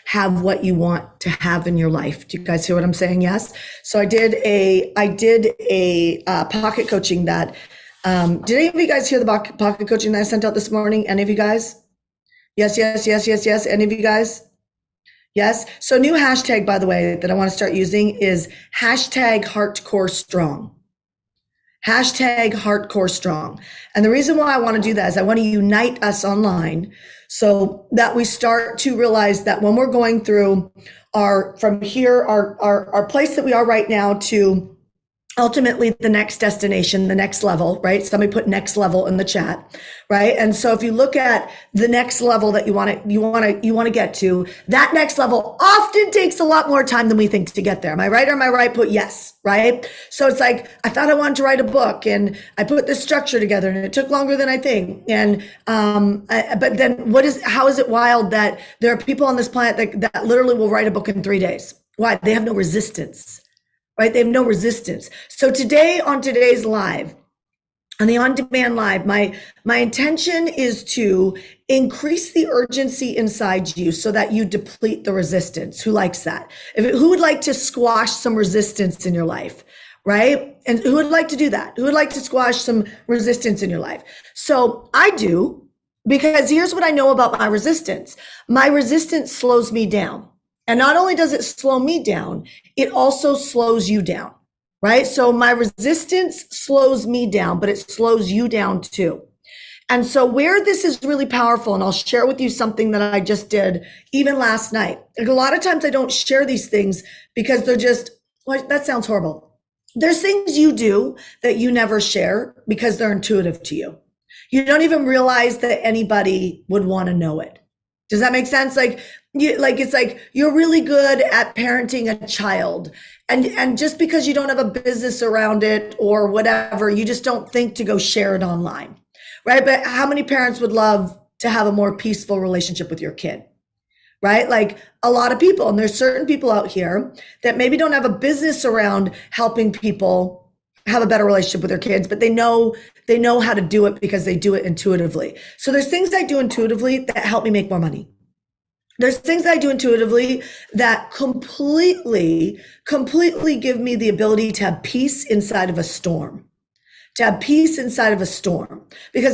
have what you want to have in your life. Do you guys hear what I'm saying? Yes. So I did a pocket coaching that, did any of you guys hear the pocket coaching that I sent out this morning? Any of you guys? Yes, yes, yes, yes, yes. Any of you guys? Yes. So new hashtag, by the way, that I want to start using is hashtag Heartcore Strong. Hashtag Heartcore Strong. And the reason why I want to do that is I want to unite us online so that we start to realize that when we're going through our place that we are right now to ultimately the next destination, the next level, right? Somebody put next level in the chat, right? And so if you look at the next level that you want to get to, that next level often takes a lot more time than we think to get there. Am I right or am I right? Put yes, right? So it's like, I thought I wanted to write a book and I put this structure together and it took longer than I think. And, but then how is it wild that there are people on this planet that literally will write a book in 3 days? Why? They have no resistance. Right? They have no resistance. So today on today's live, on the on-demand live, my intention is to increase the urgency inside you so that you deplete the resistance. Who likes that? Who would like to squash some resistance in your life? Right? And who would like to do that? Who would like to squash some resistance in your life? So I do, because here's what I know about my resistance. My resistance slows me down. And not only does it slow me down, it also slows you down, right? So my resistance slows me down, but it slows you down too. And so where this is really powerful, and I'll share with you something that I just did even last night. Like a lot of times I don't share these things because they're just, well, that sounds horrible. There's things you do that you never share because they're intuitive to you. You don't even realize that anybody would want to know it. Does that make sense? It's like you're really good at parenting a child, and just because you don't have a business around it or whatever, you just don't think to go share it online, right? But how many parents would love to have a more peaceful relationship with your kid, right? Like a lot of people, and there's certain people out here that maybe don't have a business around helping people have a better relationship with their kids, but they know how to do it because they do it intuitively. So there's things I do intuitively that help me make more money. There's things I do intuitively that completely give me the ability to have peace inside of a storm. Because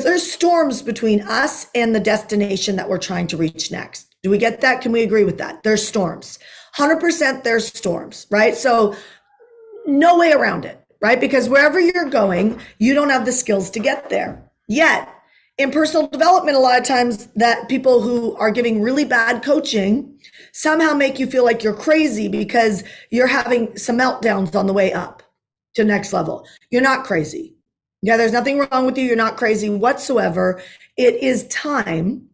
there's storms between us and the destination that we're trying to reach next. Do we get that? Can we agree with that? There's storms. 100% there's storms, right? So no way around it, right? Because wherever you're going, you don't have the skills to get there yet. In personal development, a lot of times that people who are giving really bad coaching somehow make you feel like you're crazy because you're having some meltdowns on the way up to next level. You're not crazy. Yeah, there's nothing wrong with you. You're not crazy whatsoever. It is time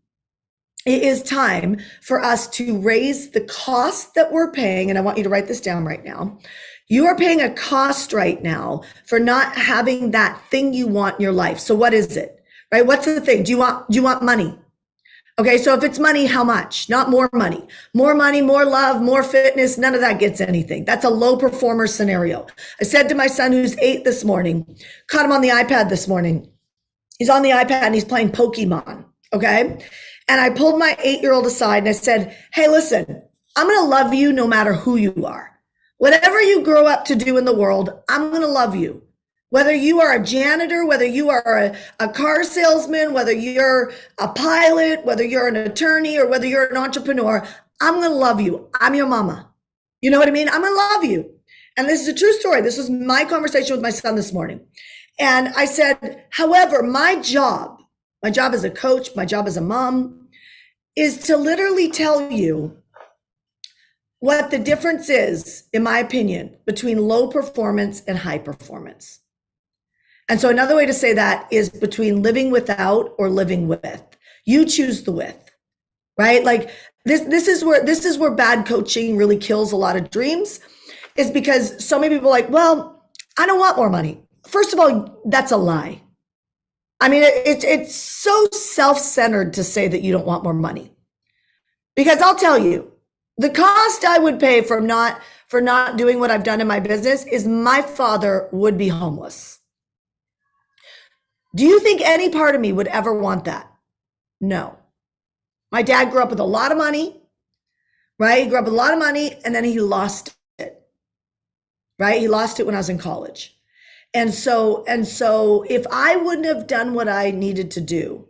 for us to raise the cost that we're paying. And I want you to write this down right now. You are paying a cost right now for not having that thing you want in your life. So what is it? Right? What's the thing? Do you want money? Okay. So if it's money, how much? Not more money, more love, more fitness. None of that gets anything. That's a low performer scenario. I said to my son, who's 8 this morning, caught him on the iPad this morning. He's on the iPad and he's playing Pokemon. Okay. And I pulled my 8-year-old aside and I said, hey, listen, I'm going to love you no matter who you are. Whatever you grow up to do in the world, I'm going to love you. Whether you are a janitor, whether you are a car salesman, whether you're a pilot, whether you're an attorney, or whether you're an entrepreneur, I'm going to love you. I'm your mama. You know what I mean? I'm going to love you. And this is a true story. This was my conversation with my son this morning. And I said, however, my job as a coach, my job as a mom, is to literally tell you what the difference is, in my opinion, between low performance and high performance. And so another way to say that is between living without or living with. You choose the with, right? Like this is where bad coaching really kills a lot of dreams, is because so many people are like, well, I don't want more money. First of all, that's a lie. I mean, it's so self-centered to say that you don't want more money. Because I'll tell you, the cost I would pay for not doing what I've done in my business is my father would be homeless. Do you think any part of me would ever want that? No. My dad grew up with a lot of money. right? He grew up with a lot of money and then he lost it, right? He lost it when I was in college. And so if I wouldn't have done what I needed to do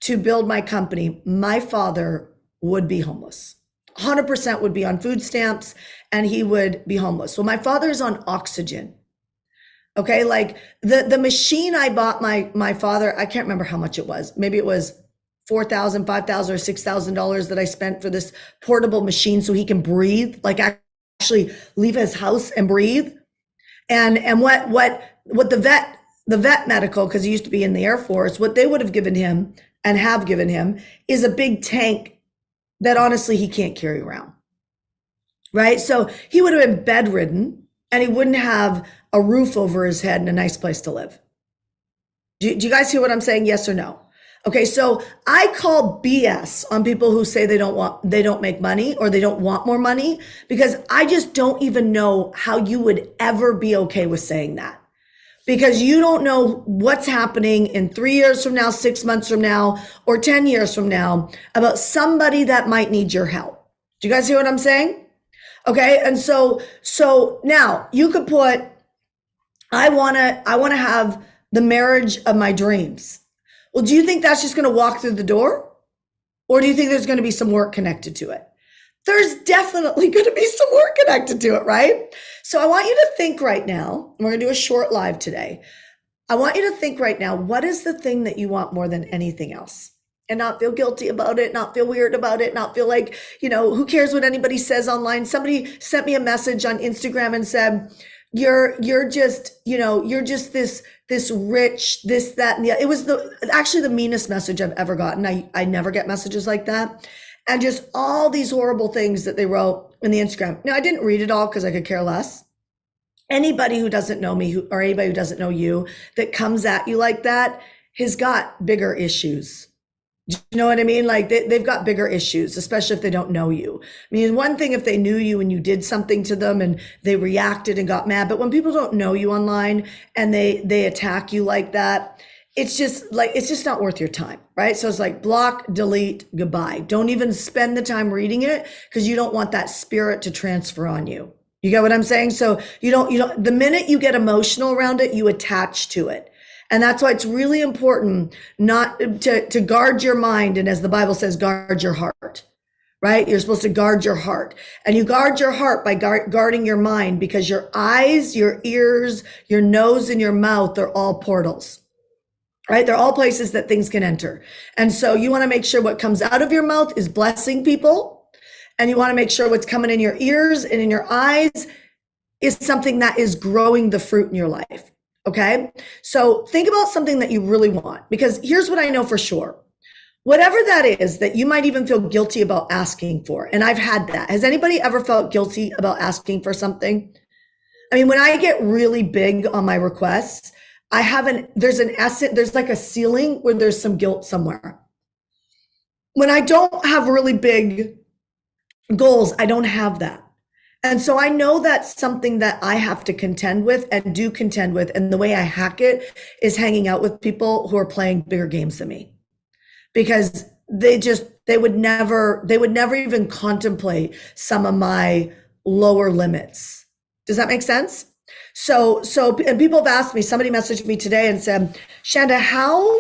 to build my company, my father would be homeless. 100% would be on food stamps and he would be homeless. So my father is on oxygen. Okay, like the machine I bought my father, I can't remember how much it was. Maybe it was $4,000, $5,000, or $6,000 that I spent for this portable machine so he can breathe, like actually leave his house and breathe. And what the vet medical, because he used to be in the Air Force, what they would have given him and have given him is a big tank that honestly he can't carry around. Right? So he would have been bedridden and he wouldn't have a roof over his head and a nice place to live. Do you guys hear what I'm saying? Yes or no? Okay, so I call BS on people who say they don't make money or they don't want more money, because I just don't even know how you would ever be okay with saying that. Because you don't know what's happening in 3 years from now, 6 months from now, or 10 years from now about somebody that might need your help. Do you guys hear what I'm saying? Okay, and so now you could put, I wanna have the marriage of my dreams. Well, do you think that's just gonna walk through the door? Or do you think there's gonna be some work connected to it? There's definitely gonna be some work connected to it, right? So I want you to think right now, and we're gonna do a short live today. I want you to think right now, what is the thing that you want more than anything else? And not feel guilty about it, not feel weird about it, not feel like, who cares what anybody says online? Somebody sent me a message on Instagram and said, you're just this rich, this, that, and the, it was actually the meanest message I've ever gotten. I never get messages like that. And just all these horrible things that they wrote in the Instagram. Now, I didn't read it all because I could care less. Anybody who doesn't know me or anybody who doesn't know you that comes at you like that has got bigger issues. Do you know what I mean? Like they've got bigger issues, especially if they don't know you. I mean, one thing if they knew you and you did something to them and they reacted and got mad, but when people don't know you online and they attack you like that, it's just not worth your time, right? So it's like block, delete, goodbye. Don't even spend the time reading it because you don't want that spirit to transfer on you. You get what I'm saying? So you don't, the minute you get emotional around it, you attach to it. And that's why it's really important not to guard your mind. And as the Bible says, guard your heart, right? You're supposed to guard your heart. And you guard your heart by guarding your mind, because your eyes, your ears, your nose, and your mouth are all portals, right? They're all places that things can enter. And so you want to make sure what comes out of your mouth is blessing people. And you want to make sure what's coming in your ears and in your eyes is something that is growing the fruit in your life. Okay. So think about something that you really want, because here's what I know for sure. Whatever that is that you might even feel guilty about asking for. And I've had that. Has anybody ever felt guilty about asking for something? I mean, when I get really big on my requests, there's like a ceiling where there's some guilt somewhere. When I don't have really big goals, I don't have that. And so I know that's something that I have to contend with and do contend with. And the way I hack it is hanging out with people who are playing bigger games than me, because they would never even contemplate some of my lower limits. Does that make sense? So, and people have asked me, somebody messaged me today and said, Shanda, how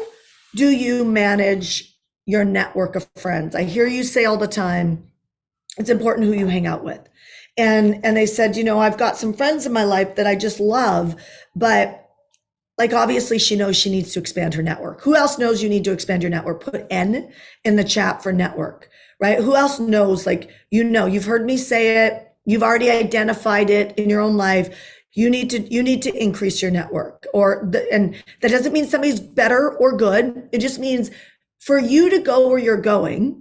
do you manage your network of friends? I hear you say all the time, it's important who you hang out with. And they said, I've got some friends in my life that I just love, but like, obviously she knows she needs to expand her network. Who else knows you need to expand your network? Put N in the chat for network, right? Who else knows, like, you've heard me say it. You've already identified it in your own life. You need to increase your network, and that doesn't mean somebody's better or good. It just means for you to go where you're going,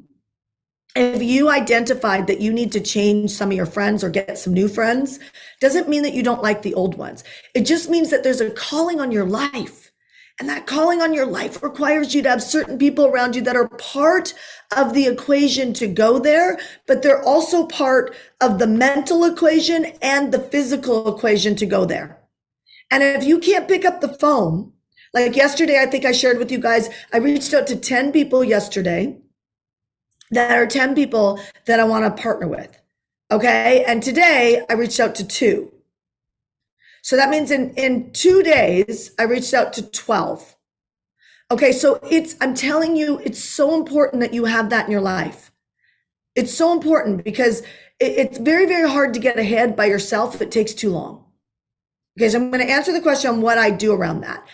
if you identified that you need to change some of your friends or get some new friends, doesn't mean that you don't like the old ones. It just means that there's a calling on your life. And that calling on your life requires you to have certain people around you that are part of the equation to go there, but they're also part of the mental equation and the physical equation to go there. And if you can't pick up the phone, like yesterday, I think I shared with you guys, I reached out to 10 people yesterday that are 10 people that I want to partner with. Okay. And today I reached out to 2. So that means in 2 days, I reached out to 12. Okay. So I'm telling you, it's so important that you have that in your life. It's so important because it's very, very hard to get ahead by yourself if it takes too long. Okay. So I'm going to answer the question on what I do around that.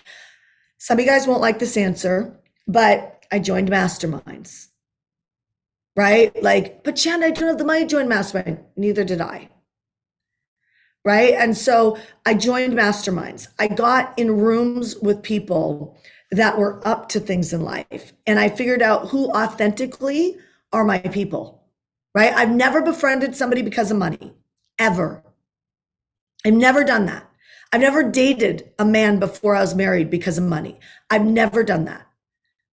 Some of you guys won't like this answer, but I joined masterminds. Right? Like, but Chanda, I don't have the money to join mastermind. Neither did I. Right? And so I joined masterminds. I got in rooms with people that were up to things in life. And I figured out who authentically are my people. Right? I've never befriended somebody because of money, ever. I've never done that. I've never dated a man before I was married because of money. I've never done that.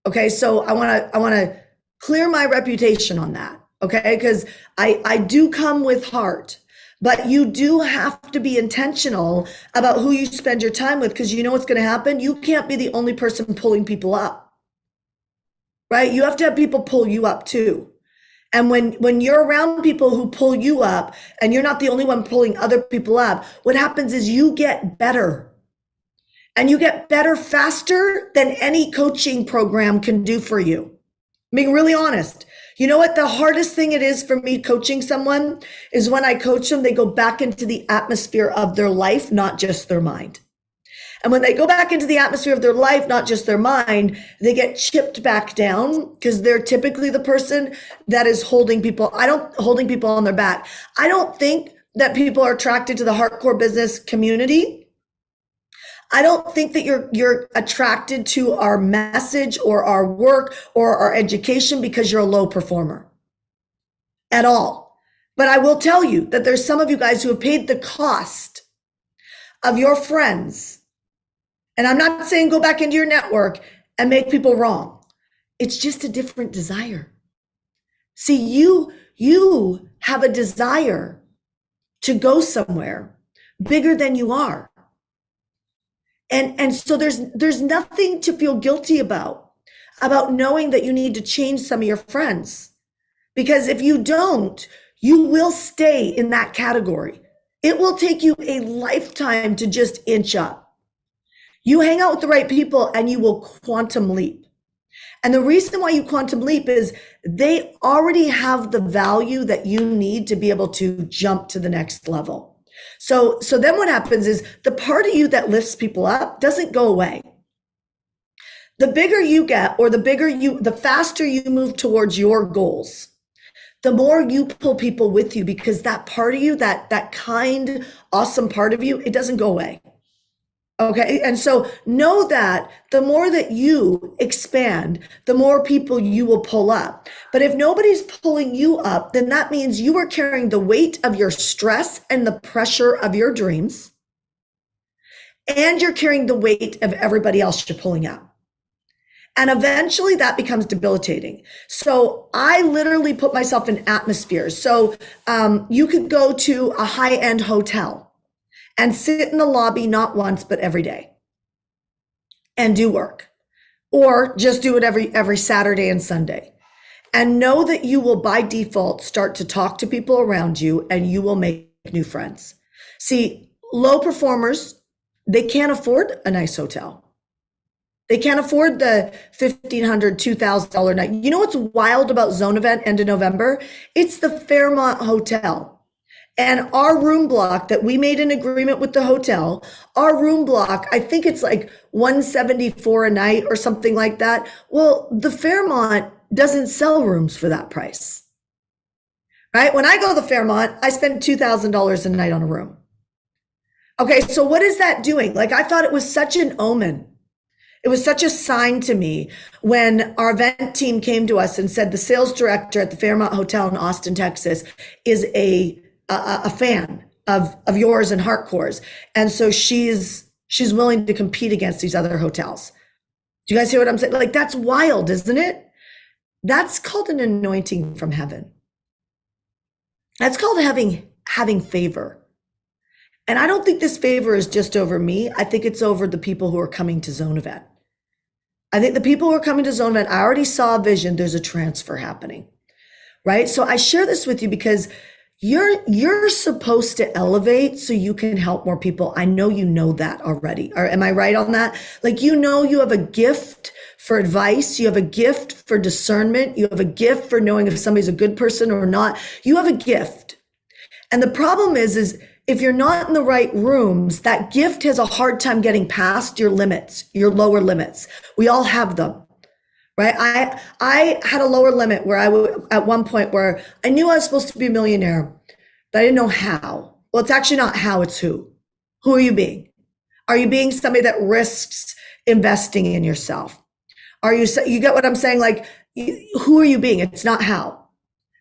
Okay. So I want to clear my reputation on that. Okay. Because I do come with heart, but you do have to be intentional about who you spend your time with. Because you know what's going to happen? You can't be the only person pulling people up, right? You have to have people pull you up too. And when you're around people who pull you up and you're not the only one pulling other people up, what happens is you get better. And you get better faster than any coaching program can do for you. Being really honest. You know what the hardest thing it is for me coaching someone is when I coach them, they go back into the atmosphere of their life, not just their mind. And when they go back into the atmosphere of their life, not just their mind, they get chipped back down because they're typically the person that is holding people on their back. I don't think that people are attracted to the hardcore business community. I don't think that you're attracted to our message or our work or our education because you're a low performer at all. But I will tell you that there's some of you guys who have paid the cost of your friends. And I'm not saying go back into your network and make people wrong. It's just a different desire. See, you have a desire to go somewhere bigger than you are. And so there's nothing to feel guilty about knowing that you need to change some of your friends. Because if you don't, you will stay in that category. It will take you a lifetime to just inch up. You hang out with the right people and you will quantum leap. And the reason why you quantum leap is they already have the value that you need to be able to jump to the next level. So then what happens is the part of you that lifts people up doesn't go away. The bigger you get, or the faster you move towards your goals, the more you pull people with you, because that part of you, that kind, awesome part of you, it doesn't go away. Okay. And so know that the more that you expand, the more people you will pull up. But if nobody's pulling you up, then that means you are carrying the weight of your stress and the pressure of your dreams. And you're carrying the weight of everybody else you're pulling up. And eventually that becomes debilitating. So I literally put myself in atmospheres. So you could go to a high-end hotel and sit in the lobby not once, but every day and do work, or just do it every Saturday and Sunday, and know that you will by default start to talk to people around you and you will make new friends. See, low performers, they can't afford a nice hotel. They can't afford the $1,500, $2,000 night. You know what's wild about Zone Event end of November? It's the Fairmont Hotel. And our room block that we made an agreement with the hotel, our room block, I think it's like $174 a night or something like that. Well, the Fairmont doesn't sell rooms for that price, right? When I go to the Fairmont, I spend $2,000 a night on a room. Okay, so what is that doing? Like, I thought it was such an omen. It was such a sign to me when our event team came to us and said the sales director at the Fairmont Hotel in Austin, Texas, is a fan of yours and Hardcore's. And so she's willing to compete against these other hotels. Do you guys hear what I'm saying? Like, that's wild, isn't it? That's called an anointing from heaven. That's called having favor. And I don't think this favor is just over me. I think it's over the people who are coming to Zone Event. I think the people who are coming to Zone Event, I already saw a vision. There's a transfer happening. right? So I share this with you because you're supposed to elevate so you can help more people. I know you know that already. Or am I right on that? Like, you know, you have a gift for advice. You have a gift for discernment. You have a gift for knowing if somebody's a good person or not. You have a gift. And the problem is if you're not in the right rooms, that gift has a hard time getting past your limits, your lower limits. We all have them. Right. I had a lower limit where at one point where I knew I was supposed to be a millionaire, but I didn't know how. Well, it's actually not how, it's who. Who are you being? Are you being somebody that risks investing in yourself? You get what I'm saying? Like, who are you being? It's not how,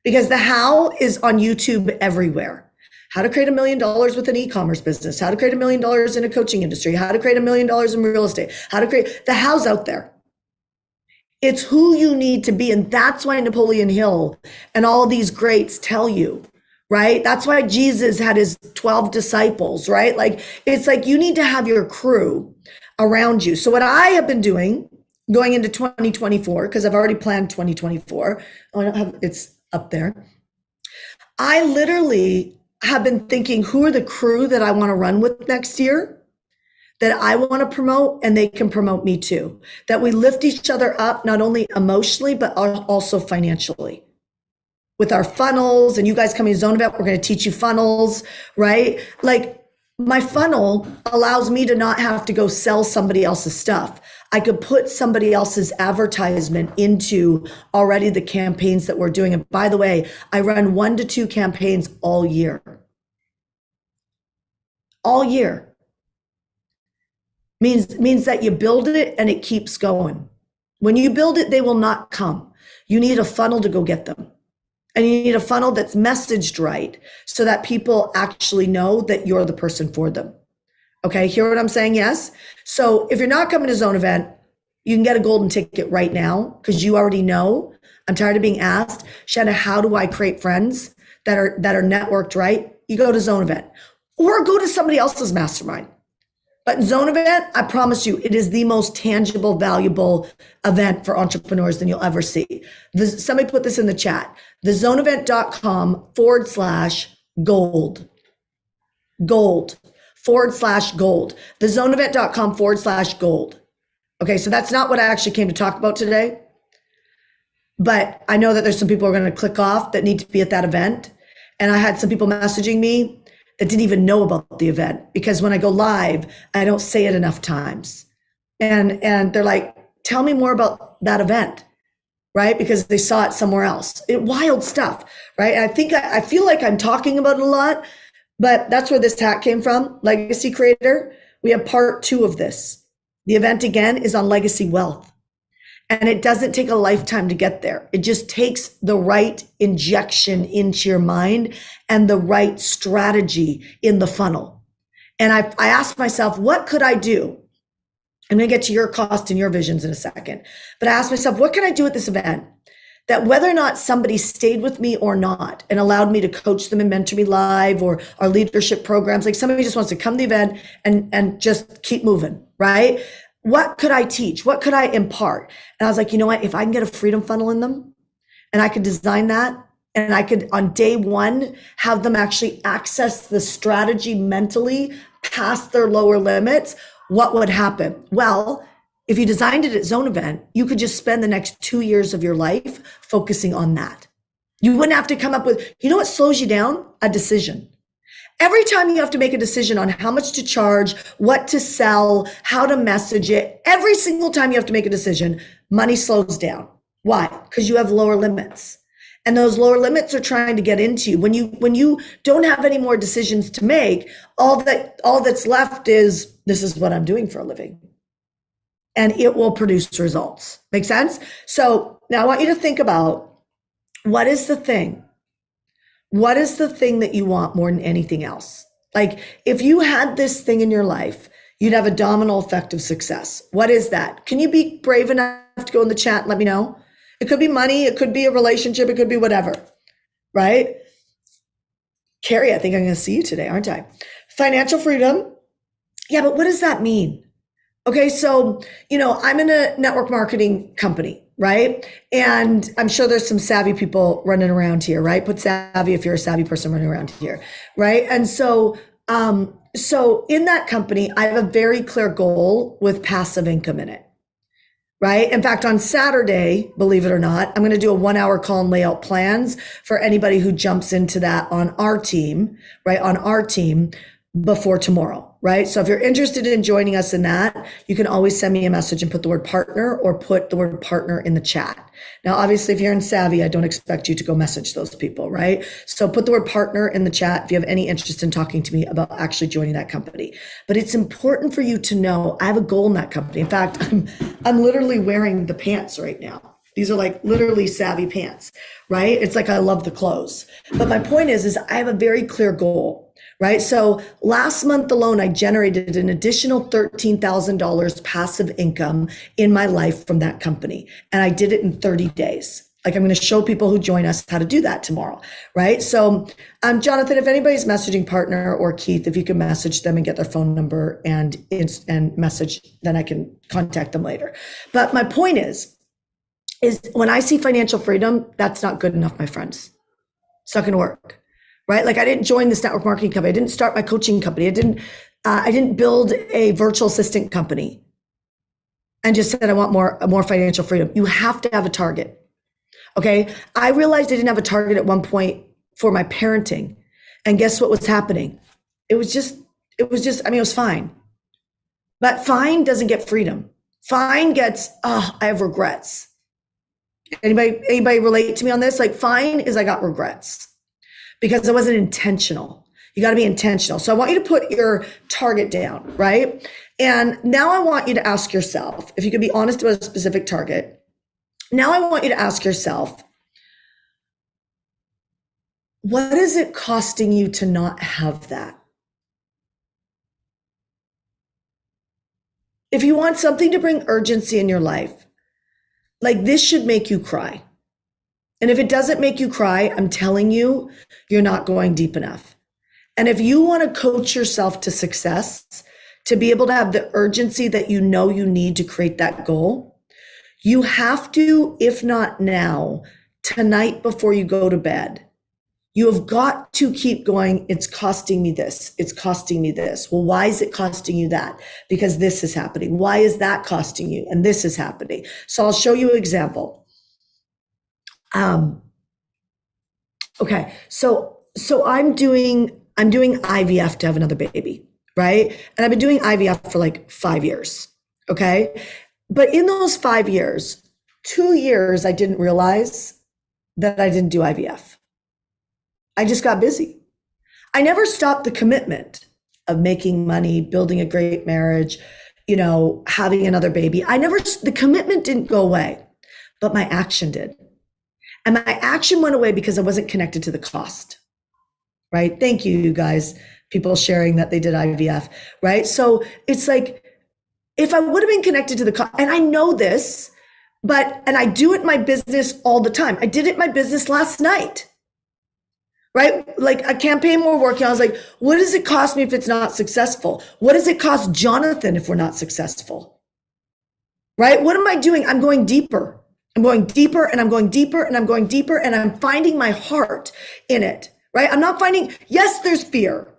because the how is on YouTube everywhere. How to create $1 million with an e-commerce business, how to create $1 million in a coaching industry, how to create $1 million in real estate, the how's out there. It's who you need to be. And that's why Napoleon Hill and all these greats tell you, right? That's why Jesus had his 12 disciples, right? Like, it's like you need to have your crew around you. So what I have been doing going into 2024, because I've already planned 2024. Oh, I don't have, it's up there. I literally have been thinking, who are the crew that I want to run with next year, that I want to promote, and they can promote me too. That we lift each other up, not only emotionally, but also financially. With our funnels, and you guys coming to Zone Event, we're going to teach you funnels, right? Like, my funnel allows me to not have to go sell somebody else's stuff. I could put somebody else's advertisement into already the campaigns that we're doing. And by the way, I run 1 to 2 campaigns all year. All year. Means that you build it and it keeps going. When you build it, they will not come. You need a funnel to go get them. And you need a funnel that's messaged right so that people actually know that you're the person for them. Okay, hear what I'm saying? Yes. So if you're not coming to Zone Event, you can get a golden ticket right now because you already know. I'm tired of being asked, Shanna, how do I create friends that are networked right? You go to Zone Event or go to somebody else's mastermind. But Zone Event, I promise you, it is the most tangible, valuable event for entrepreneurs than you'll ever see. Somebody put this in the chat. thezoneevent.com/gold. Gold/gold. thezoneevent.com/gold. Okay, so that's not what I actually came to talk about today. But I know that there's some people who are going to click off that need to be at that event. And I had some people messaging me that didn't even know about the event, because when I go live, I don't say it enough times. And they're like, tell me more about that event, right? Because they saw it somewhere else. Wild stuff, right? And I feel like I'm talking about it a lot, but that's where this hack came from. Legacy Creator. We have part 2 of this. The event again is on legacy wealth. And it doesn't take a lifetime to get there. It just takes the right injection into your mind and the right strategy in the funnel. And I asked myself, what could I do? I'm going to get to your cost and your visions in a second. But I asked myself, what can I do at this event that whether or not somebody stayed with me or not and allowed me to coach them and mentor me live, or our leadership programs, like somebody just wants to come to the event and just keep moving, right? What could I teach? What could I impart? And I was like, you know what? If I can get a freedom funnel in them and I could design that, and I could on day 1 have them actually access the strategy mentally past their lower limits, what would happen? Well, if you designed it at Zone Event, you could just spend the next 2 years of your life focusing on that. You wouldn't have to come up with, you know what slows you down? A decision. Every time you have to make a decision on how much to charge, what to sell, how to message it, every single time you have to make a decision, money slows down. Why? Because you have lower limits. And those lower limits are trying to get into you. When you don't have any more decisions to make, all that's left is, this is what I'm doing for a living. And it will produce results. Make sense? So now I want you to think about, what is the thing? What is the thing that you want more than anything else? Like, if you had this thing in your life, you'd have a domino effect of success. What is that? Can you be brave enough to go in the chat and let me know? It could be money. It could be a relationship. It could be whatever, right? Carrie, I think I'm going to see you today, aren't I? Financial freedom. Yeah, but what does that mean? Okay, so, I'm in a network marketing company. right? And I'm sure there's some savvy people running around here, right? Put savvy if you're a savvy person running around here, right? And so in that company, I have a very clear goal with passive income in it, right? In fact, on Saturday, believe it or not, I'm going to do a 1-hour call and lay out plans for anybody who jumps into that on our team, right? On our team before tomorrow, right? So if you're interested in joining us in that, you can always send me a message and put the word partner or put the word partner in the chat. Now, obviously, if you're in Savvy, I don't expect you to go message those people, right? So put the word partner in the chat if you have any interest in talking to me about actually joining that company. But it's important for you to know I have a goal in that company. In fact, I'm literally wearing the pants right now. These are like literally Savvy pants, right? It's like I love the clothes. But my point is I have a very clear goal, right? So last month alone, I generated an additional $13,000 passive income in my life from that company. And I did it in 30 days. Like I'm going to show people who join us how to do that tomorrow, right? So Jonathan, if anybody's messaging partner or Keith, if you can message them and get their phone number and message, then I can contact them later. But my point is when I see financial freedom, that's not good enough, my friends. It's not going to work, right? Like I didn't join this network marketing company. I didn't start my coaching company. I didn't build a virtual assistant company and just said, I want more financial freedom. You have to have a target. Okay. I realized I didn't have a target at one point for my parenting. And guess what was happening? It was fine. But fine doesn't get freedom. Fine gets, I have regrets. Anybody relate to me on this? Like fine is I got regrets because I wasn't intentional. You got to be intentional. So I want you to put your target down, right? And now I want you to ask yourself, if you can be honest about a specific target. Now I want you to ask yourself, what is it costing you to not have that? If you want something to bring urgency in your life, like this should make you cry. And if it doesn't make you cry, I'm telling you, you're not going deep enough. And if you want to coach yourself to success, to be able to have the urgency that you know you need to create that goal, you have to, if not now, tonight before you go to bed, you have got to keep going. It's costing me this. It's costing me this. Well, why is it costing you that? Because this is happening. Why is that costing you? And this is happening. So I'll show you an example. Okay. So I'm doing IVF to have another baby, right? And I've been doing IVF for like 5 years. Okay. But in those 5 years, 2 years, I didn't realize that I didn't do IVF. I just got busy. I never stopped the commitment of making money, building a great marriage, having another baby. The commitment didn't go away, but my action did. And my action went away because I wasn't connected to the cost, right? Thank you guys, people sharing that they did IVF, right? So it's like, if I would have been connected to the cost, and I know this, and I do it in my business all the time. I did it in my business last night. Right? Like a campaign we're working on, I was like, what does it cost me if it's not successful? What does it cost Jonathan if we're not successful? Right? What am I doing? I'm going deeper. I'm going deeper and I'm going deeper and I'm going deeper and I'm finding my heart in it. Right? I'm not finding, yes, there's fear,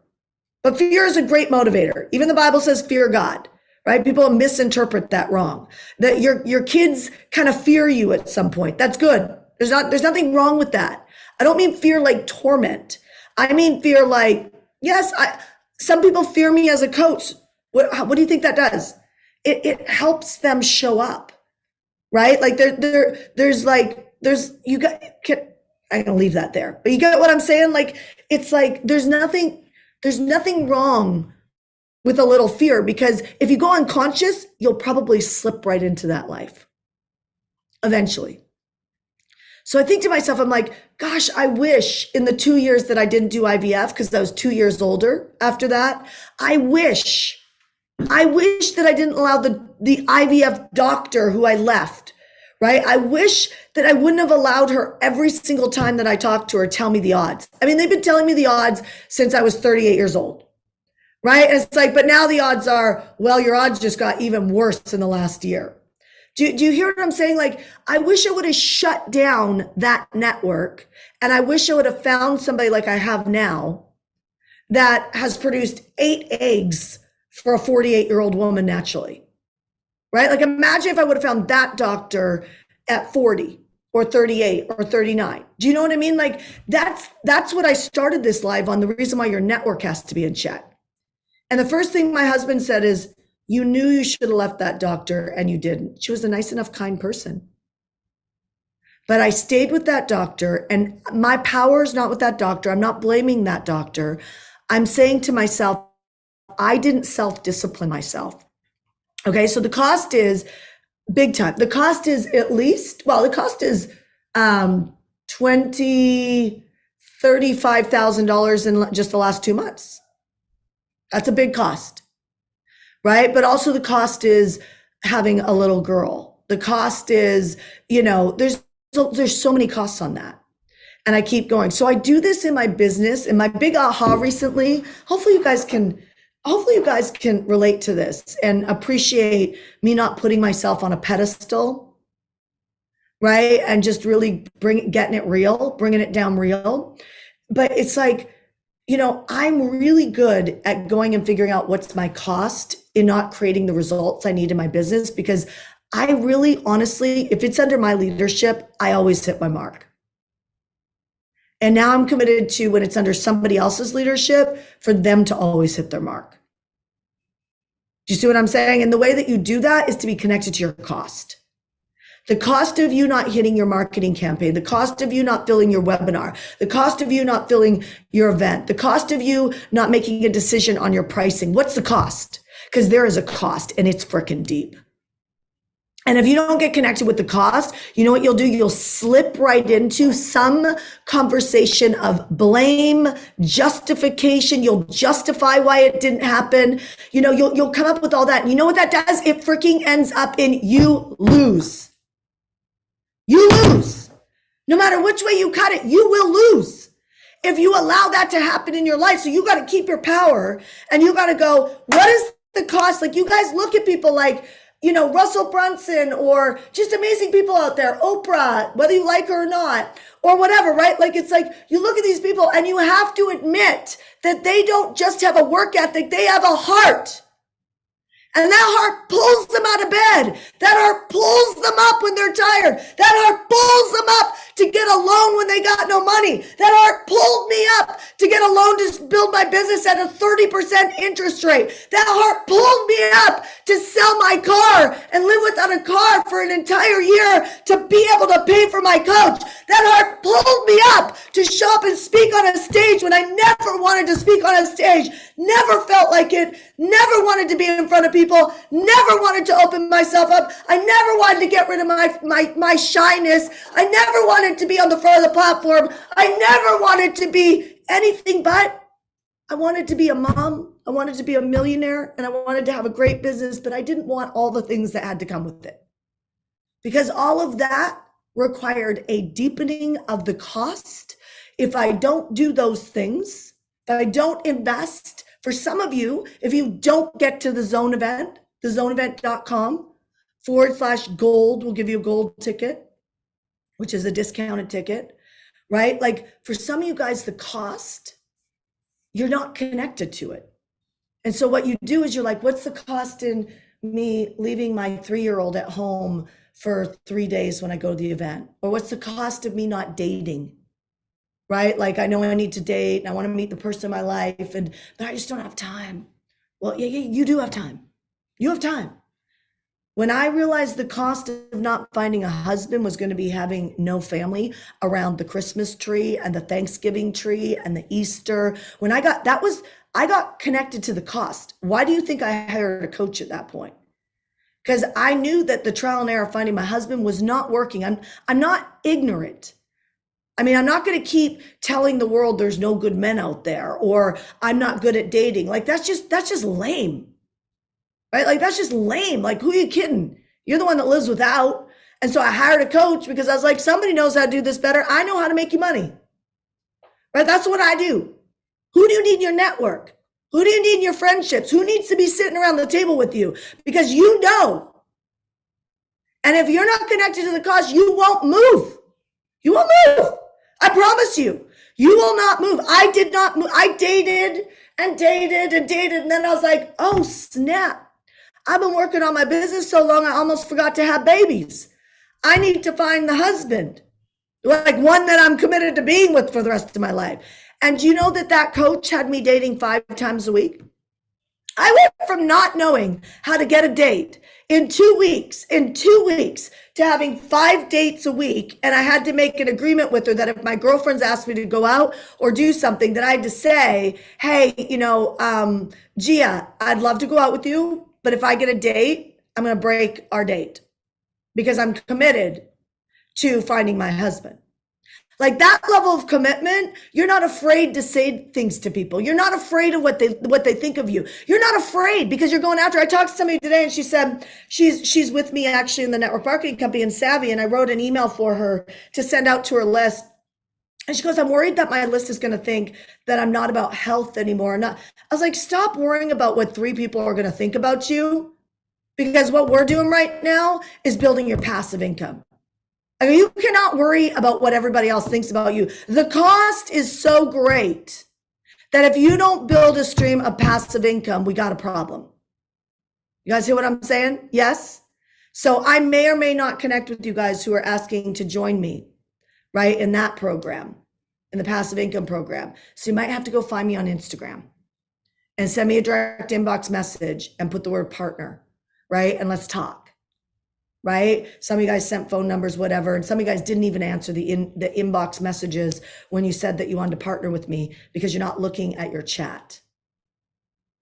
but fear is a great motivator. Even the Bible says fear God, right? People misinterpret that wrong. That your kids kind of fear you at some point. That's good. There's nothing wrong with that. I don't mean fear like torment. I mean fear like, yes, some people fear me as a coach. What do you think that does? It helps them show up, right? Like I'm gonna leave that there, but you get what I'm saying? Like, it's like, there's nothing wrong with a little fear, because if you go unconscious, you'll probably slip right into that life eventually. So I think to myself, I'm like, gosh, I wish in the 2 years that I didn't do IVF, because I was 2 years older after that, I wish that I didn't allow the IVF doctor who I left, right? I wish that I wouldn't have allowed her every single time that I talked to her tell me the odds. I mean, they've been telling me the odds since I was 38 years old, right? And it's like, but now the odds are, well, your odds just got even worse in the last year. Do you hear what I'm saying? Like, I wish I would have shut down that network, and I wish I would have found somebody like I have now that has produced 8 eggs for a 48-year-old woman naturally, right? Like, imagine if I would have found that doctor at 40 or 38 or 39. Do you know what I mean? Like, that's what I started this live on, the reason why your network has to be in check. And the first thing my husband said is, you knew you should have left that doctor and you didn't. She was a nice enough, kind person. But I stayed with that doctor, and my power is not with that doctor. I'm not blaming that doctor. I'm saying to myself, I didn't self-discipline myself. Okay, so the cost is big time. The cost is at least, well, the cost is $35,000 in just the last 2 months. That's a big cost, right? But also the cost is having a little girl. The cost is, there's so many costs on that. And I keep going. So I do this in my business, and my big aha recently, hopefully you guys can relate to this and appreciate me not putting myself on a pedestal, right? And just really getting it real, bringing it down real. But it's like, I'm really good at going and figuring out what's my cost in not creating the results I need in my business, because I really, honestly, if it's under my leadership, I always hit my mark. And now I'm committed to, when it's under somebody else's leadership, for them to always hit their mark. Do you see what I'm saying? And the way that you do that is to be connected to your cost. The cost of you not hitting your marketing campaign, the cost of you not filling your webinar, the cost of you not filling your event, the cost of you not making a decision on your pricing. What's the cost? Because there is a cost, and it's freaking deep. And if you don't get connected with the cost, you know what you'll do? You'll slip right into some conversation of blame, justification. You'll justify why it didn't happen. You'll come up with all that. And you know what that does? It freaking ends up in you lose. You lose. No matter which way you cut it, you will lose if you allow that to happen in your life. So you got to keep your power, and you got to go, what is the cost? Like, you guys look at people like, Russell Brunson, or just amazing people out there, Oprah, whether you like her or not, or whatever, right? Like, it's like, you look at these people and you have to admit that they don't just have a work ethic, they have a heart. And that heart pulls them out of bed. That heart pulls them up when they're tired. That heart pulls them up to get a loan when they got no money. That heart pulled me up to get a loan to build my business at a 30% interest rate. That heart pulled me up to sell my car and live without a car for an entire year to be able to pay for my coach. That heart pulled me up to show up and speak on a stage when I never wanted to speak on a stage, never felt like it, never wanted to be in front of people, never wanted to open myself up. I never wanted to get rid of my shyness. I never wanted to be on the front of the platform. I never wanted to be anything but. I wanted to be a mom. I wanted to be a millionaire, and I wanted to have a great business, but I didn't want all the things that had to come with it, because all of that required a deepening of the cost. If I don't do those things, if I don't invest, for some of you, if you don't get to the zone event, thezoneevent.com/gold will give you a gold ticket, which is a discounted ticket, right? Like, for some of you guys, the cost, you're not connected to it. And so what you do is you're like, what's the cost in me leaving my 3-year-old at home for 3 days when I go to the event? Or what's the cost of me not dating? Right? Like, I know I need to date and I want to meet the person in my life, but I just don't have time. Well, yeah, you do have time. You have time. When I realized the cost of not finding a husband was going to be having no family around the Christmas tree and the Thanksgiving tree and the Easter, I got connected to the cost. Why do you think I hired a coach at that point? Because I knew that the trial and error of finding my husband was not working. I'm not ignorant. I mean, I'm not going to keep telling the world there's no good men out there, or I'm not good at dating. Like, that's just lame, right? Like, that's just lame. Like, who are you kidding? You're the one that lives without. And so I hired a coach because I was like, somebody knows how to do this better. I know how to make you money, right? That's what I do. Who do you need in your network? Who do you need in your friendships? Who needs to be sitting around the table with you? Because And if you're not connected to the cause, you won't move. You won't move. I promise you. You will not move. I did not move. I dated and dated and dated. And then I was like, oh, snap. I've been working on my business so long, I almost forgot to have babies. I need to find the husband, like one that I'm committed to being with for the rest of my life. And you know that coach had me dating 5 times a week? I went from not knowing how to get a date in 2 weeks, to having 5 dates a week. And I had to make an agreement with her that if my girlfriends asked me to go out or do something, that I had to say, hey, Gia, I'd love to go out with you, but if I get a date, I'm going to break our date because I'm committed to finding my husband. Like that level of commitment, you're not afraid to say things to people. You're not afraid of what they think of you. You're not afraid because you're going after. I talked to somebody today and she said she's with me actually in the network marketing company in Savvy, and I wrote an email for her to send out to her list. And she goes, I'm worried that my list is going to think that I'm not about health anymore. I was like, stop worrying about what 3 people are going to think about you, because what we're doing right now is building your passive income. I mean, you cannot worry about what everybody else thinks about you. The cost is so great that if you don't build a stream of passive income, we got a problem. You guys hear what I'm saying? Yes. So I may or may not connect with you guys who are asking to join me, right, in that program, in the passive income program. So you might have to go find me on Instagram and send me a direct inbox message and put the word partner, right? And let's talk. Right? Some of you guys sent phone numbers, whatever. And some of you guys didn't even answer the inbox messages when you said that you wanted to partner with me because you're not looking at your chat,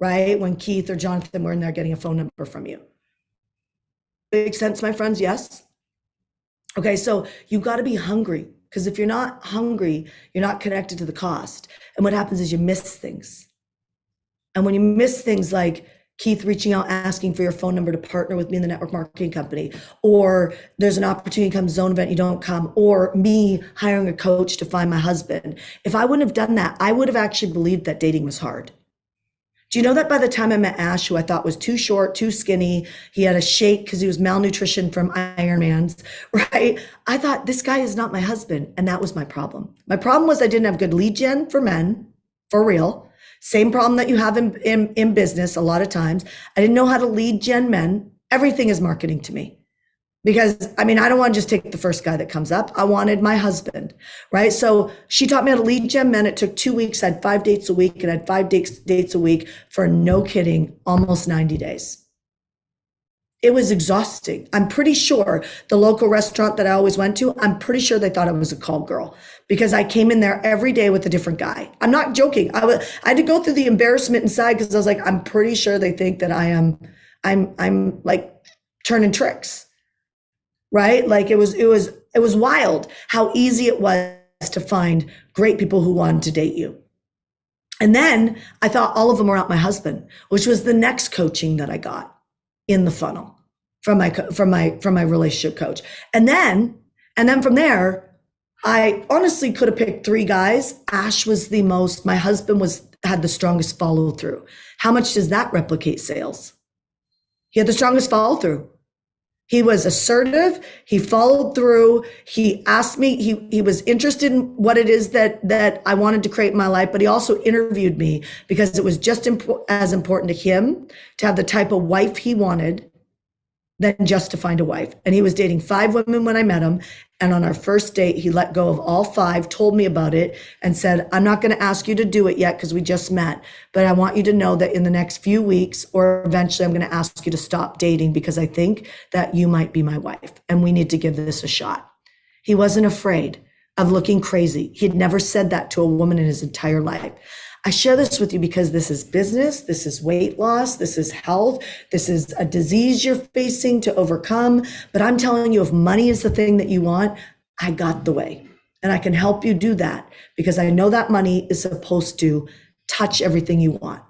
right? When Keith or Jonathan were in there getting a phone number from you. Makes sense, my friends? Yes? Okay, so you got to be hungry, because if you're not hungry, you're not connected to the cost. And what happens is you miss things. And when you miss things like Keith reaching out, asking for your phone number to partner with me in the network marketing company, or there's an opportunity to come to Zone event, you don't come, or me hiring a coach to find my husband. If I wouldn't have done that, I would have actually believed that dating was hard. Do you know that by the time I met Ash, who I thought was too short, too skinny, he had a shake because he was malnutrition from Ironmans, right? I thought, this guy is not my husband. And that was my problem. My problem was I didn't have good lead gen for men, for real. Same problem that you have in business a lot of times. I didn't know how to lead gen men. Everything is marketing to me. Because, I mean, I don't want to just take the first guy that comes up. I wanted my husband, right? So she taught me how to lead gen men. It took 2 weeks. I had 5 dates a week, and I had 5 dates a week for, no kidding, almost 90 days. It was exhausting. I'm pretty sure the local restaurant that I always went to, I'm pretty sure they thought I was a call girl because I came in there every day with a different guy. I'm not joking. I had to go through the embarrassment inside because I was like, I'm pretty sure they think that I'm like turning tricks, right? Like it was wild how easy it was to find great people who wanted to date you. And then I thought all of them were not my husband, which was the next coaching that I got in the funnel from my relationship coach. And then from there, I honestly could have picked 3 guys. Ash was my husband had the strongest follow through. How much does that replicate sales? He had the strongest follow through. He was assertive. He followed through. He asked me, he was interested in what it is that I wanted to create in my life, but he also interviewed me because it was just as important to him to have the type of wife he wanted than just to find a wife. And he was dating 5 women when I met him. And on our first date, he let go of all 5, told me about it, and said, I'm not going to ask you to do it yet because we just met, but I want you to know that in the next few weeks, or eventually I'm going to ask you to stop dating because I think that you might be my wife and we need to give this a shot. He wasn't afraid of looking crazy. He'd never said that to a woman in his entire life. I share this with you because this is business, this is weight loss, this is health, this is a disease you're facing to overcome. But I'm telling you, if money is the thing that you want, I got the way. And I can help you do that because I know that money is supposed to touch everything you want.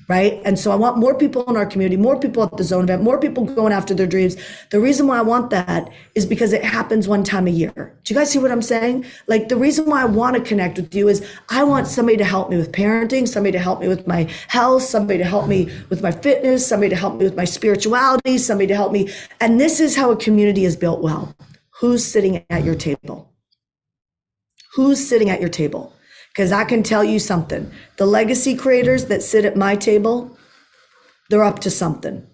right? And so I want more people in our community, more people at the zone event, more people going after their dreams. The reason why I want that is because it happens one time a year. Do you guys see what I'm saying? Like, the reason why I want to connect with you is I want somebody to help me with parenting, somebody to help me with my health, somebody to help me with my fitness, somebody to help me with my spirituality, somebody to help me. And this is how a community is built well. Who's sitting at your table? Who's sitting at your table? Because I can tell you something. The legacy creators that sit at my table, they're up to something.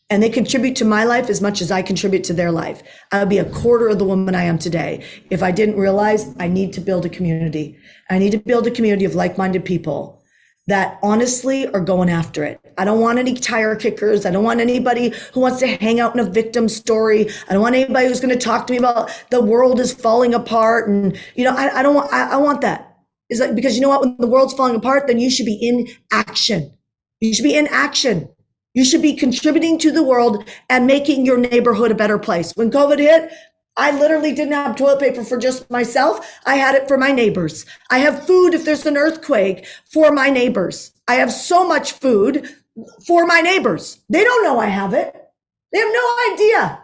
And they contribute to my life as much as I contribute to their life. I would be a quarter of the woman I am today if I didn't realize I need to build a community. I need to build a community of like-minded people that honestly are going after it. I don't want any tire kickers. I don't want anybody who wants to hang out in a victim story. I don't want anybody who's going to talk to me about the world is falling apart. And, I don't want, I want that. It's like, because you know what, when the world's falling apart, then you should be in action. You should be in action. You should be contributing to the world and making your neighborhood a better place. When COVID hit, I literally didn't have toilet paper for just myself. I had it for my neighbors. I have food if there's an earthquake for my neighbors. I have so much food for my neighbors. They don't know I have it. They have no idea.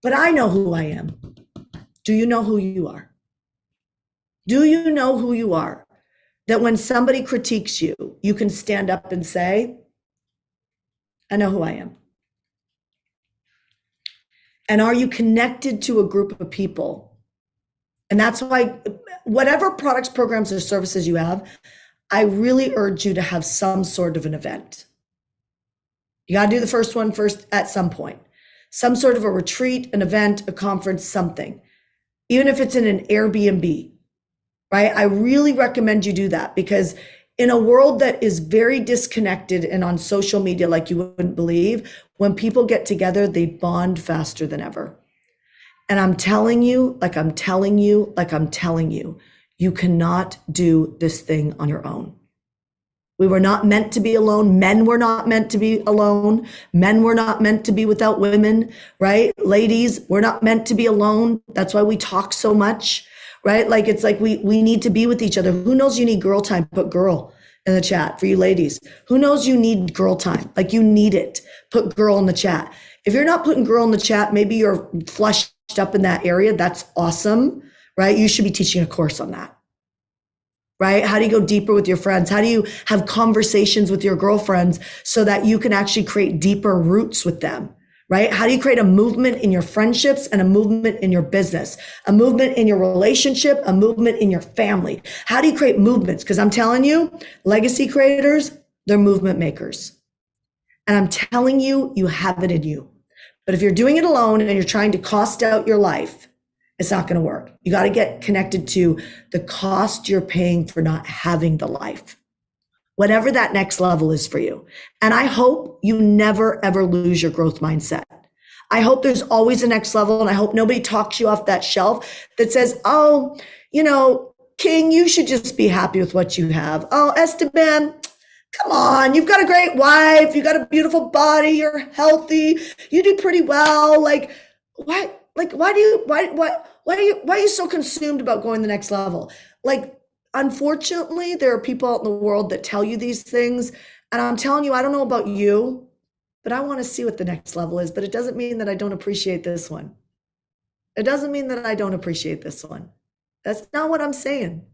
But I know who I am. Do you know who you are? Do you know who you are? That when somebody critiques you, you can stand up and say, I know who I am. And are you connected to a group of people? And that's why whatever products, programs, or services you have, I really urge you to have some sort of an event. You got to do the first one first at some point. Some sort of a retreat, an event, a conference, something. Even if it's in an Airbnb. Right? I really recommend you do that, because in a world that is very disconnected and on social media like you wouldn't believe, when people get together, they bond faster than ever. And I'm telling you, you cannot do this thing on your own. We were not meant to be alone. Men were not meant to be alone. Men were not meant to be without women, right? Ladies, we're not meant to be alone. That's why we talk so much. Right? Like, it's like we need to be with each other. Who knows you need girl time? Put girl in the chat for you ladies. Who knows you need girl time? Like, you need it. Put girl in the chat. If you're not putting girl in the chat, maybe you're flushed up in that area. That's awesome, right? You should be teaching a course on that, right? How do you go deeper with your friends? How do you have conversations with your girlfriends so that you can actually create deeper roots with them? Right? How do you create a movement in your friendships and a movement in your business, a movement in your relationship, a movement in your family? How do you create movements? Because I'm telling you, legacy creators, they're movement makers. And I'm telling you, you have it in you. But if you're doing it alone and you're trying to cost out your life, it's not going to work. You got to get connected to the cost you're paying for not having the life. Whatever that next level is for you. And I hope you never, ever lose your growth mindset. I hope there's always a next level. And I hope nobody talks you off that shelf that says, oh, King, you should just be happy with what you have. Oh, Esteban, come on. You've got a great wife. You got a beautiful body. You're healthy. You do pretty well. Like, why are you so consumed about going the next level? Like, unfortunately, there are people out in the world that tell you these things. And I'm telling you, I don't know about you, but I want to see what the next level is. But it doesn't mean that I don't appreciate this one. It doesn't mean that I don't appreciate this one. That's not what I'm saying,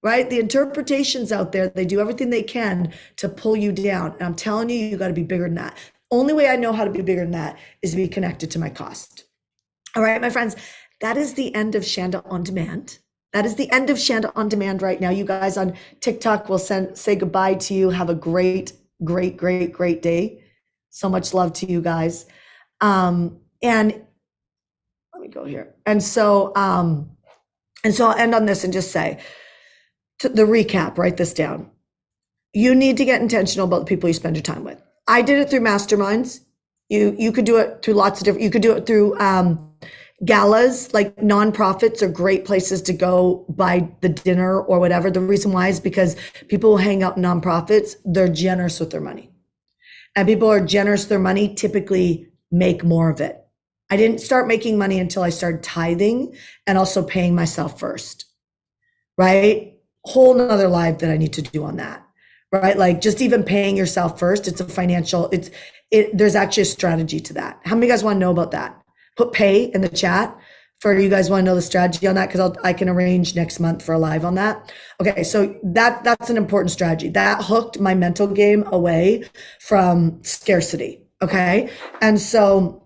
right? The interpretations out there, they do everything they can to pull you down. And I'm telling you, you got to be bigger than that. Only way I know how to be bigger than that is to be connected to my cost. All right, my friends, that is the end of Shanda On Demand. That is the end of Shanda On Demand right now. You guys on TikTok will say goodbye to you. Have a great, great, great, great day. So much love to you guys. And let me go here. And so I'll end on this and just say, to the recap, write this down. You need to get intentional about the people you spend your time with. I did it through masterminds. You could do it through lots of different, you could do it through galas. Like, nonprofits are great places to go buy the dinner or whatever. The reason why is because people who hang out in nonprofits, they're generous with their money. And people who are generous with their money typically make more of it. I didn't start making money until I started tithing and also paying myself first, right? Whole nother life that I need to do on that, right? Like just even paying yourself first, it's a financial, there's actually a strategy to that. How many of you guys want to know about that? Put pay in the chat for you guys want to know the strategy on that, because I can arrange next month for a live on that. Okay, so that's an important strategy. That hooked my mental game away from scarcity. Okay, and so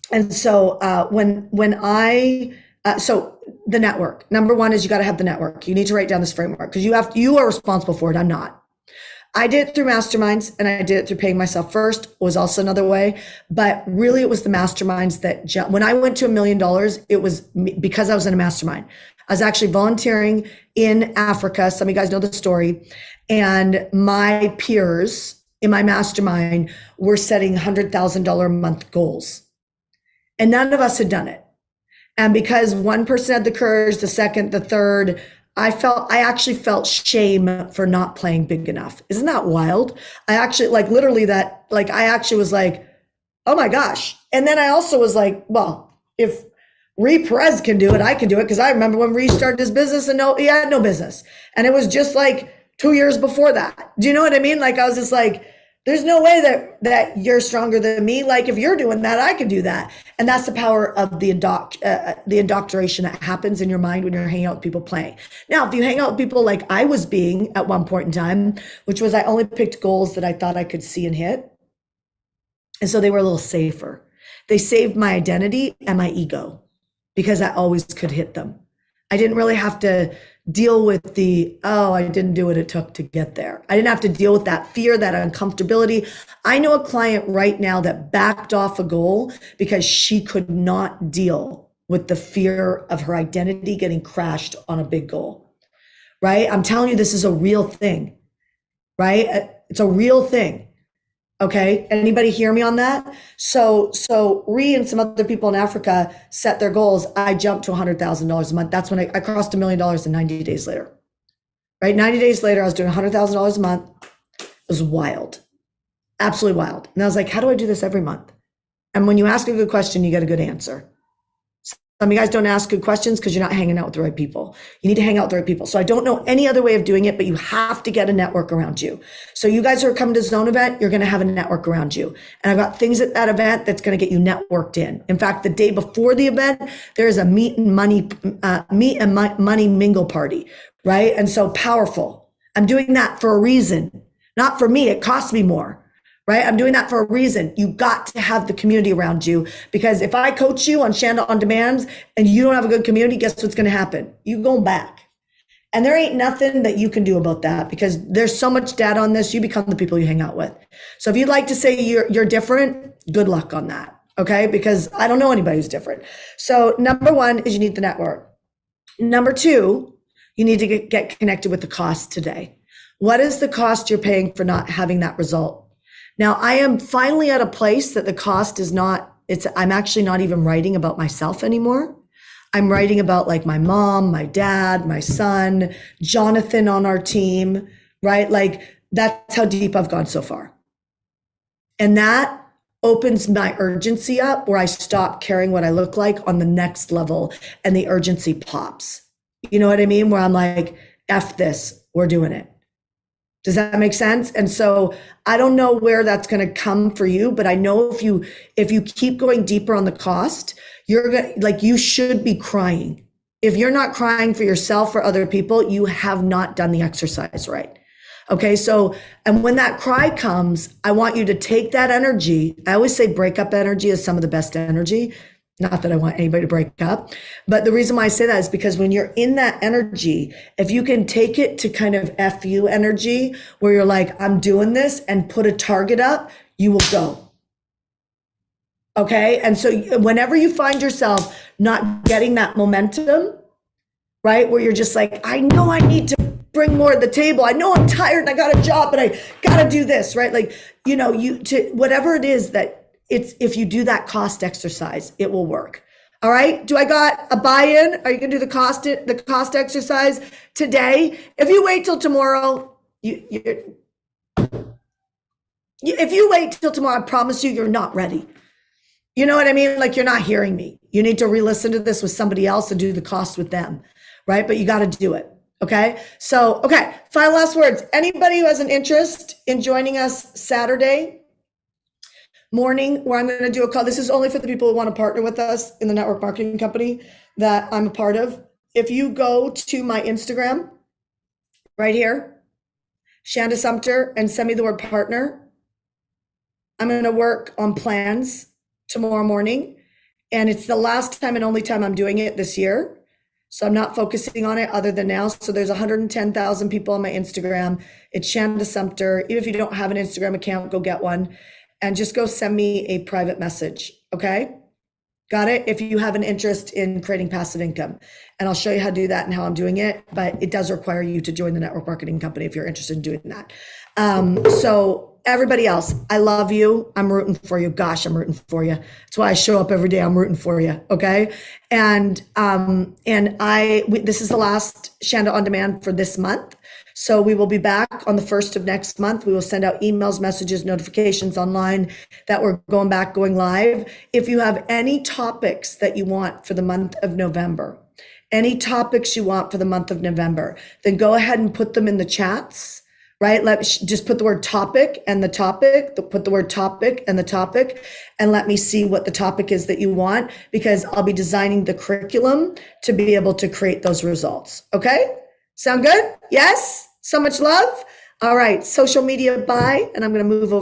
when I so the network, number one is you got to have the network. You need to write down this framework because you are responsible for it. I'm not. I did it through masterminds and I did it through paying myself first was also another way. But really it was the masterminds that when I went to $1 million, it was because I was in a mastermind. I was actually volunteering in Africa. Some of you guys know the story. And my peers in my mastermind were setting $100,000 a month goals. And none of us had done it. And because one person had the courage, the second, the third, I actually felt shame for not playing big enough. Isn't that wild? I actually I actually was like, oh my gosh. And then I also was like, well, if Ree Perez can do it, I can do it. Because I remember when Ree started his business and he had no business. And it was just like 2 years before that. Do you know what I mean? Like, I was just like, there's no way that you're stronger than me. Like, if you're doing that, I can do that. And that's the power of the indoctrination that happens in your mind when you're hanging out with people playing. Now, if you hang out with people like I was being at one point in time, which was I only picked goals that I thought I could see and hit. And so they were a little safer. They saved my identity and my ego because I always could hit them. I didn't really have to deal with I didn't do what it took to get there. I didn't have to deal with that fear, that uncomfortability. I know a client right now that backed off a goal because she could not deal with the fear of her identity getting crashed on a big goal, right? I'm telling you, this is a real thing, right? It's a real thing. Okay. Anybody hear me on that? So Ree and some other people in Africa set their goals. I jumped to $100,000 a month. That's when I crossed $1 million in 90 days later, right? 90 days later, I was doing $100,000 a month. It was wild, absolutely wild. And I was like, how do I do this every month? And when you ask a good question, you get a good answer. Some of you guys don't ask good questions because you're not hanging out with the right people. You need to hang out with the right people. So I don't know any other way of doing it, but you have to get a network around you. So you guys who are coming to Zone event, you're going to have a network around you. And I've got things at that event that's going to get you networked in. In fact, the day before the event, there is a meet and money mingle party, right? And so powerful. I'm doing that for a reason, not for me. It costs me more. Right? I'm doing that for a reason. You got to have the community around you, because if I coach you on Shanda on Demands and you don't have a good community, guess what's going to happen? You go back. And there ain't nothing that you can do about that, because there's so much data on this. You become the people you hang out with. So if you'd like to say you're different, good luck on that. Okay? Because I don't know anybody who's different. So number one is you need the network. Number two, you need to get connected with the cost today. What is the cost you're paying for not having that result? Now, I am finally at a place that the cost is I'm actually not even writing about myself anymore. I'm writing about like my mom, my dad, my son, Jonathan on our team, right? Like that's how deep I've gone so far. And that opens my urgency up, where I stop caring what I look like on the next level and the urgency pops. You know what I mean? Where I'm like, F this, we're doing it. Does that make sense? And so I don't know where that's going to come for you, but I know if you keep going deeper on the cost, you should be crying. If you're not crying for yourself or other people, you have not done the exercise right. Okay. So, and when that cry comes, I want you to take that energy. I always say breakup energy is some of the best energy. Not that I want anybody to break up, but the reason why I say that is because when you're in that energy, if you can take it to kind of FU energy, where you're like, I'm doing this, and put a target up, you will go. Okay. And so whenever you find yourself not getting that momentum, right, where you're just like, I know I need to bring more to the table. I know I'm tired and I got a job, but I got to do this, right? Like, whatever it is that, if you do that cost exercise, it will work. All right. Do I got a buy-in? Are you going to do the cost exercise today? If you wait till tomorrow, if you wait till tomorrow, I promise you, you're not ready. You know what I mean? Like, you're not hearing me. You need to re-listen to this with somebody else and do the cost with them. Right. But you got to do it. Okay. So, okay. Final last words. Anybody who has an interest in joining us Saturday morning, where I'm going to do a call. This is only for the people who want to partner with us in the network marketing company that I'm a part of. If you go to my Instagram right here, Shanda Sumter, and send me the word partner, I'm going to work on plans tomorrow morning. And it's the last time and only time I'm doing it this year. So I'm not focusing on it other than now. So there's 110,000 people on my Instagram. It's Shanda Sumter. Even if you don't have an Instagram account, go get one and just go send me a private message. Okay. Got it? If you have an interest in creating passive income, and I'll show you how to do that and how I'm doing it, but it does require you to join the network marketing company if you're interested in doing that. So everybody else, I love you. I'm rooting for you. Gosh, I'm rooting for you. That's why I show up every day. I'm rooting for you. Okay. And this is the last Shanda On Demand for this month. So we will be back on the 1st of next month. We will send out emails, messages, notifications online that we're going live. If you have any topics that you want for the month of November, then go ahead and put them in the chats, right? Just put the word topic and the topic, put the word topic and the topic, and let me see what the topic is that you want, because I'll be designing the curriculum to be able to create those results. Okay? Sound good? Yes? So much love? All right. Social media, bye. And I'm going to move over.